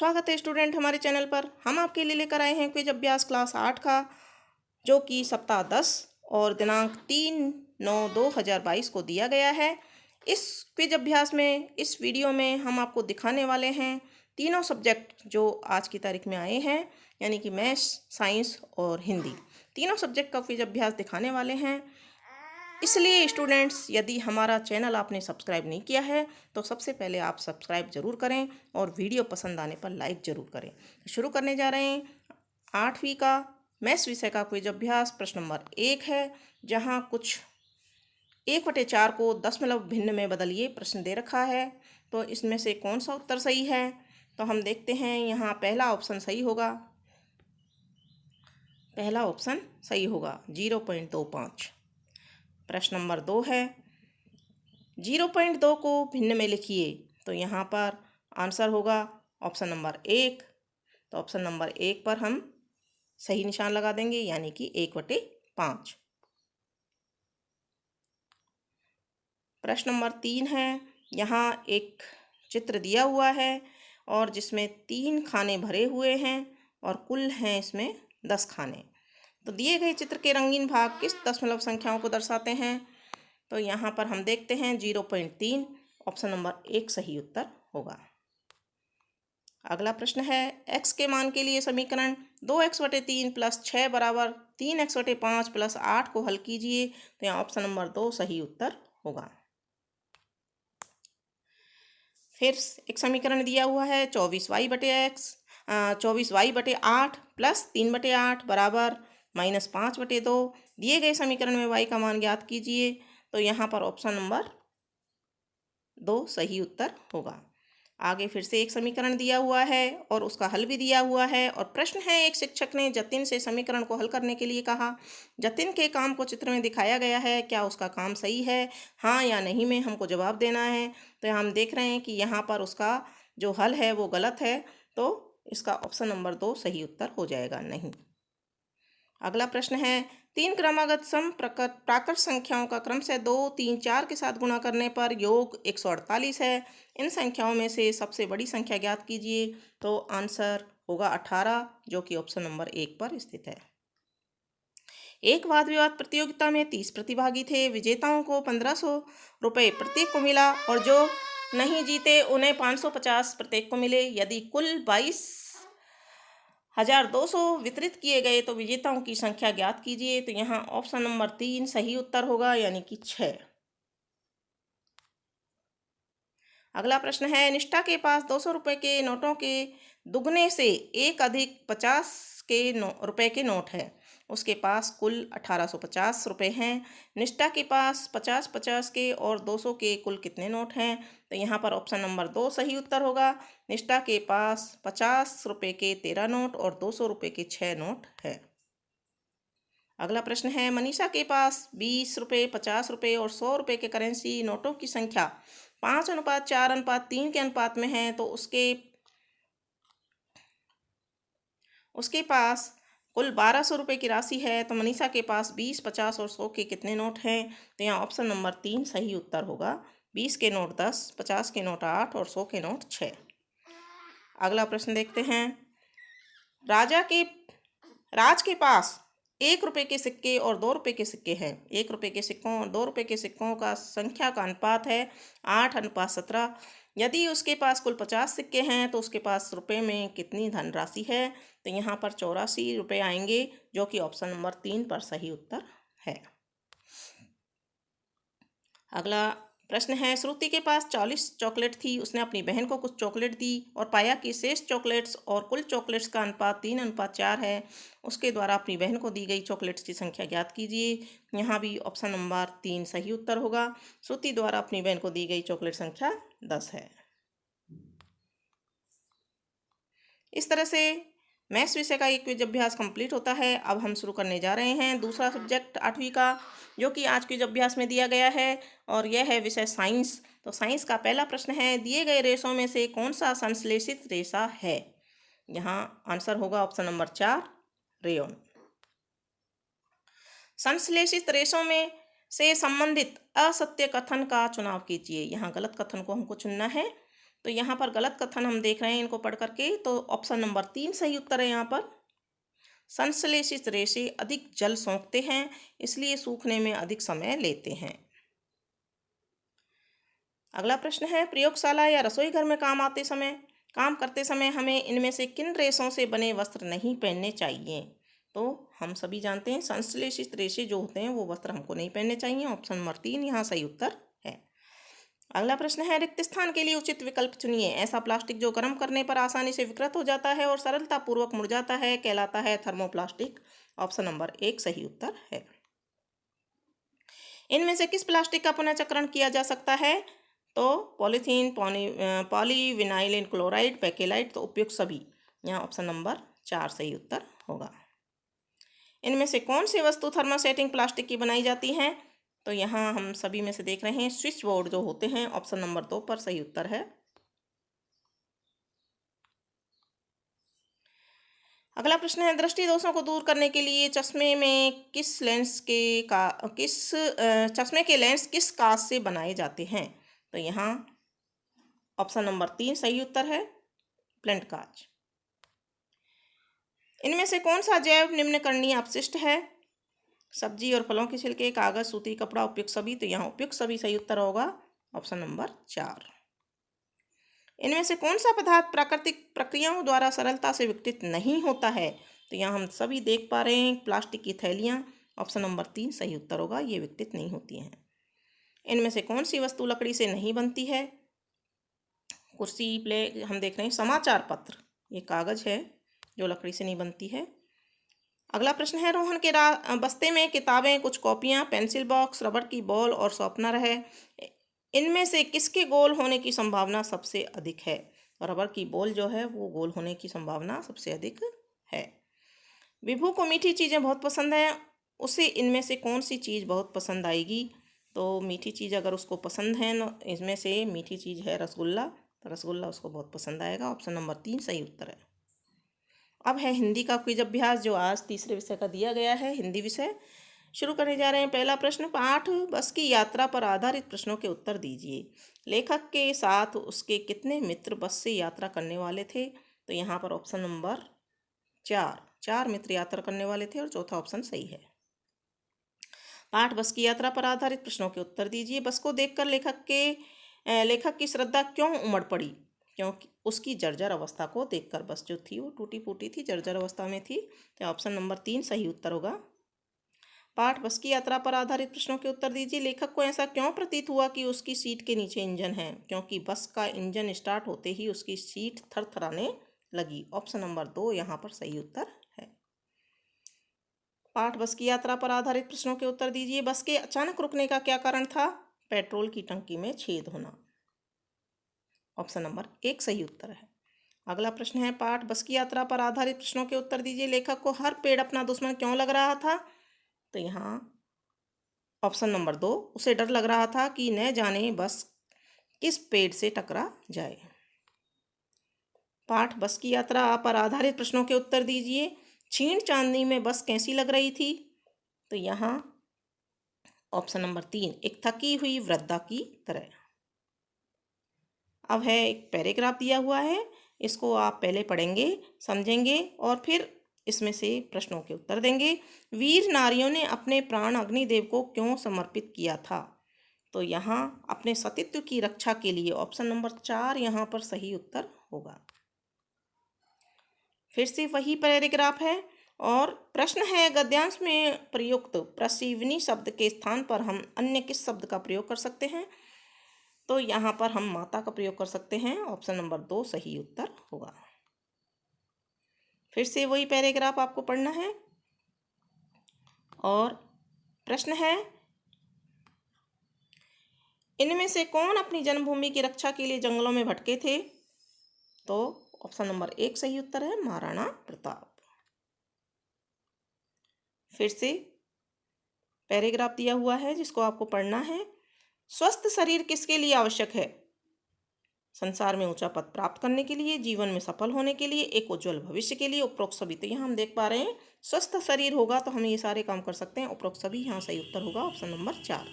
स्वागत है स्टूडेंट हमारे चैनल पर। हम आपके लिए लेकर आए हैं क्विज अभ्यास क्लास 8 का, जो कि सप्ताह 10 और दिनांक 3/9/2022 को दिया गया है। इस क्विज अभ्यास में इस वीडियो में हम आपको दिखाने वाले हैं तीनों सब्जेक्ट जो आज की तारीख में आए हैं, यानी कि मैथ्स, साइंस और हिंदी। तीनों सब्जेक्ट का क्विज अभ्यास दिखाने वाले हैं। इसलिए स्टूडेंट्स, यदि हमारा चैनल आपने सब्सक्राइब नहीं किया है तो सबसे पहले आप सब्सक्राइब जरूर करें और वीडियो पसंद आने पर लाइक जरूर करें। शुरू करने जा रहे हैं 8वीं का मैथ्स विषय का क्विज अभ्यास। प्रश्न नंबर 1 है, जहां कुछ 1/4 को दशमलव भिन्न में बदलिए प्रश्न दे रखा है। तो इसमें से कौन सा उत्तर सही है? तो हम देखते हैं। यहाँ पहला ऑप्शन सही होगा, 0.25। प्रश्न नंबर 2 है, 0.2 को भिन्न में लिखिए। तो यहाँ पर आंसर होगा ऑप्शन नंबर 1। तो ऑप्शन नंबर 1 पर हम सही निशान लगा देंगे, यानी कि 1/5। प्रश्न नंबर 3 है, यहाँ एक चित्र दिया हुआ है और जिसमें 3 खाने भरे हुए हैं और कुल हैं इसमें 10 खाने। तो दिए गए चित्र के रंगीन भाग किस दशमलव संख्याओं को दर्शाते हैं? तो यहाँ पर हम देखते हैं 0.3। ऑप्शन नंबर 1 सही उत्तर होगा। अगला प्रश्न है, x के मान के लिए समीकरण 2x/3 + 6 = 3x/5 + 8 को हल कीजिए। तो यहाँ ऑप्शन नंबर 2 सही उत्तर होगा। फिर एक समीकरण दिया हुआ है 24y/8 + 3/8 = -5/2। दिए गए समीकरण में y का मान ज्ञात कीजिए। तो यहाँ पर ऑप्शन नंबर 2 सही उत्तर होगा। आगे फिर से एक समीकरण दिया हुआ है और उसका हल भी दिया हुआ है। और प्रश्न है, एक शिक्षक ने जतिन से समीकरण को हल करने के लिए कहा। जतिन के काम को चित्र में दिखाया गया है, क्या उसका काम सही है? हाँ या नहीं में हमको जवाब देना है। तो हम देख रहे हैं कि यहाँ पर उसका जो हल है वो गलत है, तो इसका ऑप्शन नंबर 2 सही उत्तर हो जाएगा, नहीं। अगला प्रश्न है, 3 क्रमागत सम प्राकृत संख्याओं का क्रम से 2, 3, 4 के साथ गुणा करने पर योग 148 है। इन संख्याओं में से सबसे बड़ी संख्या ज्ञात कीजिए। तो आंसर होगा 18, जो कि ऑप्शन नंबर 1 पर स्थित है। एक वाद विवाद प्रतियोगिता में 30 प्रतिभागी थे। विजेताओं को 1500 रुपये प्रत्येक को मिला और जो नहीं जीते उन्हें 550 प्रत्येक को मिले। यदि कुल 22,200 वितरित किए गए तो विजेताओं की संख्या ज्ञात कीजिए। तो यहाँ ऑप्शन नंबर 3 सही उत्तर होगा, यानी कि 6। अगला प्रश्न है, निष्ठा के पास 200 रुपये के नोटों के दुगने से 1 अधिक 50 रुपये के नोट है। उसके पास कुल 1850 रुपये हैं। निष्ठा के पास 50-50 के और 200 के कुल कितने नोट हैं? तो यहाँ पर ऑप्शन नंबर 2 सही उत्तर होगा। निष्ठा के पास 50 रुपये के 13 नोट और 200 रुपये के 6 नोट है। अगला प्रश्न है, मनीषा के पास 20 रुपये, 50 रुपये और 100 रुपये के करेंसी नोटों की संख्या 5:4:3 के अनुपात में है। तो उसके पास कुल 1200 रुपये की राशि है। तो मनीषा के पास 20, 50 और 100 के कितने नोट हैं? तो यहाँ ऑप्शन नंबर 3 सही उत्तर होगा। 20 के नोट 10, 50 के नोट 8 और 100 के नोट 6। अगला प्रश्न देखते हैं, राज के पास 1 रुपये के सिक्के और 2 रुपये के सिक्के हैं। 1 रुपये के सिक्कों और 2 रुपये के सिक्कों का संख्या का अनुपात है 8:17। यदि उसके पास कुल 50 सिक्के हैं तो उसके पास रुपये में कितनी धनराशि है? तो यहाँ पर 84 रुपये आएंगे, जो कि ऑप्शन नंबर 3 पर सही उत्तर है। अगला प्रश्न है, श्रुति के पास 40 चॉकलेट थी। उसने अपनी बहन को कुछ चॉकलेट दी और पाया कि शेष चॉकलेट्स और कुल चॉकलेट्स का अनुपात 3:4 है। उसके द्वारा अपनी बहन को दी गई चॉकलेट्स की संख्या ज्ञात कीजिए। यहाँ भी ऑप्शन नंबर 3 सही उत्तर होगा। श्रुति द्वारा अपनी बहन को दी गई चॉकलेट संख्या 10 है। इस तरह से मैथ्स विषय का एक क्विज अभ्यास कंप्लीट होता है। अब हम शुरू करने जा रहे हैं दूसरा सब्जेक्ट 8वीं का, जो कि आज क्विज अभ्यास में दिया गया है, और यह है विषय साइंस। तो साइंस का पहला प्रश्न है, दिए गए रेशों में से कौन सा संश्लेषित रेशा है? यहाँ आंसर होगा ऑप्शन नंबर 4, रेयॉन। संश्लेषित रेशों में से संबंधित असत्य कथन का चुनाव कीजिए। यहाँ गलत कथन को हमको चुनना है। तो यहाँ पर गलत कथन हम देख रहे हैं इनको पढ़ करके, तो ऑप्शन नंबर 3 सही उत्तर है यहाँ पर। संश्लेषित रेशे अधिक जल सोखते हैं, इसलिए सूखने में अधिक समय लेते हैं। अगला प्रश्न है, प्रयोगशाला या रसोई घर में काम करते समय हमें इनमें से किन रेशों से बने वस्त्र नहीं पहनने चाहिए? तो हम सभी जानते हैं संश्लेषित रेशे जो होते हैं वो वस्त्र हमको नहीं पहनने चाहिए। ऑप्शन नंबर 3 यहाँ सही उत्तर है। अगला प्रश्न है, रिक्त स्थान के लिए उचित विकल्प चुनिए। ऐसा प्लास्टिक जो गर्म करने पर आसानी से विकृत हो जाता है और सरलतापूर्वक मुड़ जाता है कहलाता है थर्मोप्लास्टिक। ऑप्शन नंबर 1 सही उत्तर है। इनमें से किस प्लास्टिक का पुनर्चक्रण किया जा सकता है? तो पॉलीथीन, पॉलीविनाइल क्लोराइड, पैकेलाइट, तो उपयुक्त सभी। यहाँ ऑप्शन नंबर 4 सही उत्तर होगा। इनमें से कौन सी वस्तु थर्मोसेटिंग प्लास्टिक की बनाई जाती है? तो यहाँ हम सभी में से देख रहे हैं स्विच बोर्ड जो होते हैं। ऑप्शन नंबर 2 पर सही उत्तर है। अगला प्रश्न है, दृष्टि दोषों को दूर करने के लिए चश्मे के लेंस किस कांच से बनाए जाते हैं? तो यहाँ ऑप्शन नंबर 3 सही उत्तर है, फ्लिंट कांच। इनमें से कौन सा जैव निम्नकरणीय अपशिष्ट है? सब्जी और फलों के छिलके, कागज, सूती कपड़ा, उपयुक्त सभी। तो यहाँ उपयुक्त सभी सही उत्तर होगा, ऑप्शन नंबर 4। इनमें से कौन सा पदार्थ प्राकृतिक प्रक्रियाओं द्वारा सरलता से विघटित नहीं होता है? तो यहाँ हम सभी देख पा रहे हैं प्लास्टिक की थैलियाँ। ऑप्शन नंबर 3 सही उत्तर होगा, ये विघटित नहीं होती हैं। इनमें से कौन सी वस्तु लकड़ी से नहीं बनती है? कुर्सी, प्लेट, हम देख रहे हैं समाचार पत्र, ये कागज है जो लकड़ी से नहीं बनती है। अगला प्रश्न है, रोहन के बस्ते में किताबें, कुछ कॉपियाँ, पेंसिल बॉक्स, रबड़ की बॉल और शॉर्पनर है। इनमें से किसके गोल होने की संभावना सबसे अधिक है? रबड़ की बॉल जो है वो गोल होने की संभावना सबसे अधिक है। विभू को मीठी चीज़ें बहुत पसंद है, उसे इनमें से कौन सी चीज़ बहुत पसंद आएगी? तो मीठी चीज़ अगर उसको पसंद है न, इसमें से मीठी चीज़ है रसगुल्ला, तो रसगुल्ला उसको बहुत पसंद आएगा। ऑप्शन नंबर 3 सही उत्तर है। अब है हिंदी का क्विज अभ्यास जो आज तीसरे विषय का दिया गया है, हिंदी विषय। शुरू करने जा रहे हैं। पहला प्रश्न, पाठ बस की यात्रा पर आधारित प्रश्नों के उत्तर दीजिए। लेखक के साथ उसके कितने मित्र बस से यात्रा करने वाले थे? तो यहाँ पर ऑप्शन नंबर 4 मित्र यात्रा करने वाले थे और चौथा ऑप्शन सही है। पाठ बस की यात्रा पर आधारित प्रश्नों के उत्तर दीजिए। बस को देखकर लेखक की श्रद्धा क्यों उमड़ पड़ी? क्योंकि उसकी जर्जर अवस्था को देखकर बस जो थी वो टूटी फूटी थी, जर्जर अवस्था में थी। तो ऑप्शन नंबर 3 सही उत्तर होगा। पाठ बस की यात्रा पर आधारित प्रश्नों के उत्तर दीजिए। लेखक को ऐसा क्यों प्रतीत हुआ कि उसकी सीट के नीचे इंजन है? क्योंकि बस का इंजन स्टार्ट होते ही उसकी सीट थरथराने लगी। ऑप्शन नंबर 2 यहाँ पर सही उत्तर है। पाठ बस की यात्रा पर आधारित प्रश्नों के उत्तर दीजिए। बस के अचानक रुकने का क्या कारण था? पेट्रोल की टंकी में छेद होना। ऑप्शन नंबर 1 सही उत्तर है। अगला प्रश्न है, पाठ बस की यात्रा पर आधारित प्रश्नों के उत्तर दीजिए। लेखक को हर पेड़ अपना दुश्मन क्यों लग रहा था? तो यहाँ ऑप्शन नंबर 2, उसे डर लग रहा था कि न जाने बस किस पेड़ से टकरा जाए। पाठ बस की यात्रा पर आधारित प्रश्नों के उत्तर दीजिए। छीण चांदनी में बस कैसी लग रही थी? तो यहाँ ऑप्शन नंबर 3, एक थकी हुई वृद्धा की तरह। अब है एक पैराग्राफ दिया हुआ है, इसको आप पहले पढ़ेंगे, समझेंगे और फिर इसमें से प्रश्नों के उत्तर देंगे। वीर नारियों ने अपने प्राण अग्निदेव को क्यों समर्पित किया था? तो यहाँ अपने सतीत्व की रक्षा के लिए। ऑप्शन नंबर 4 यहाँ पर सही उत्तर होगा। फिर से वही पैराग्राफ है और प्रश्न है, गद्यांश में प्रयुक्त प्रसीवनी शब्द के स्थान पर हम अन्य किस शब्द का प्रयोग कर सकते हैं? तो यहाँ पर हम माता का प्रयोग कर सकते हैं। ऑप्शन नंबर 2 सही उत्तर होगा। फिर से वही पैराग्राफ आपको पढ़ना है और प्रश्न है, इनमें से कौन अपनी जन्मभूमि की रक्षा के लिए जंगलों में भटके थे? तो ऑप्शन नंबर 1 सही उत्तर है, महाराणा प्रताप। फिर से पैराग्राफ दिया हुआ है जिसको आपको पढ़ना है। स्वस्थ शरीर किसके लिए आवश्यक है? संसार में ऊंचा पद प्राप्त करने के लिए, जीवन में सफल होने के लिए, एक उज्जवल भविष्य के लिए। उपरोक्त सभी। तो यहाँ हम देख पा रहे हैं स्वस्थ शरीर होगा तो हम ये सारे काम कर सकते हैं। उपरोक्त सभी यहाँ सही उत्तर होगा, ऑप्शन नंबर 4।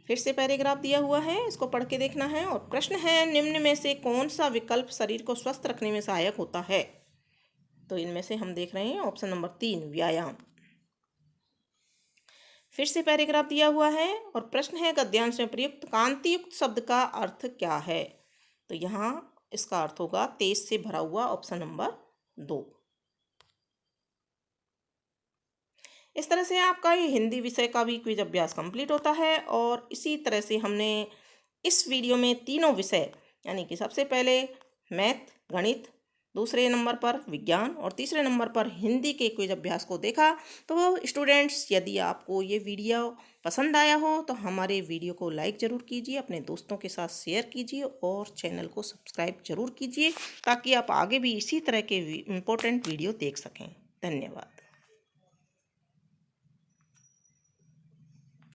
फिर से पैराग्राफ दिया हुआ है, इसको पढ़ के देखना है। और प्रश्न है, निम्न में से कौन सा विकल्प शरीर को स्वस्थ रखने में सहायक होता है? तो इनमें से हम देख रहे हैं ऑप्शन नंबर 3 व्यायाम। फिर से पैराग्राफ दिया हुआ है और प्रश्न है, गद्यांश में प्रयुक्त कांतियुक्त शब्द का अर्थ क्या है? तो यहाँ इसका अर्थ होगा तेज से भरा हुआ, ऑप्शन नंबर 2। इस तरह से आपका ये हिंदी विषय का भी क्विज अभ्यास कंप्लीट होता है। और इसी तरह से हमने इस वीडियो में तीनों विषय यानी कि सबसे पहले मैथ गणित, दूसरे नंबर पर विज्ञान और तीसरे नंबर पर हिंदी के क्विज अभ्यास को देखा। तो स्टूडेंट्स, यदि आपको ये वीडियो पसंद आया हो तो हमारे वीडियो को लाइक ज़रूर कीजिए, अपने दोस्तों के साथ शेयर कीजिए और चैनल को सब्सक्राइब ज़रूर कीजिए ताकि आप आगे भी इसी तरह के इम्पोर्टेंट वीडियो देख सकें। धन्यवाद।